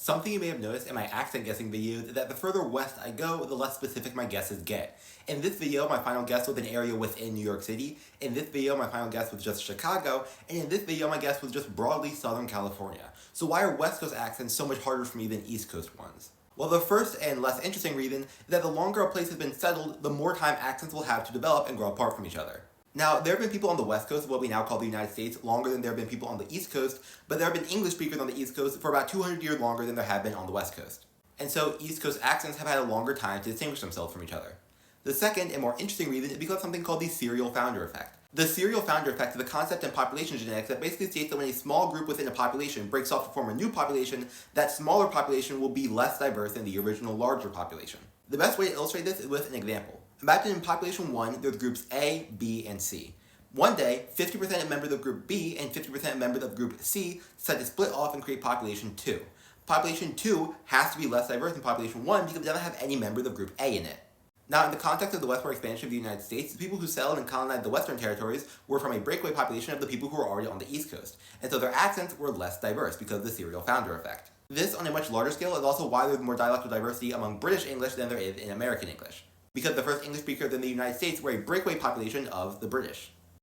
Something you may have noticed in my accent guessing videos is that the further west I go, the less specific my guesses get. In this video, my final guess was an area within New York City. In this video, my final guess was just Chicago. And in this video, my guess was just broadly Southern California. So why are West Coast accents so much harder for me than East Coast ones? Well, the first and less interesting reason is that the longer a place has been settled, the more time accents will have to develop and grow apart from each other. Now, there have been people on the West Coast, what we now call the United States, longer than there have been people on the East Coast, but there have been English speakers on the East Coast for about 200 years longer than there have been on the West Coast. And so East Coast accents have had a longer time to distinguish themselves from each other. The second and more interesting reason is because of something called the serial founder effect. The serial founder effect is a concept in population genetics that basically states that when a small group within a population breaks off to form a new population, that smaller population will be less diverse than the original larger population. The best way to illustrate this is with an example. Imagine in population 1, there's groups A, B, and C. One day, 50% of members of group B and 50% of members of group C decide to split off and create population 2. Population 2 has to be less diverse than population 1 because it doesn't have any members of group A in it. Now, in the context of the westward expansion of the United States, the people who settled and colonized the western territories were from a breakaway population of the people who were already on the East Coast, and so their accents were less diverse because of the serial founder effect. This, on a much larger scale, is also why there's more dialectal diversity among British English than there is in American English, because the first English speakers in the United States were a breakaway population of the British.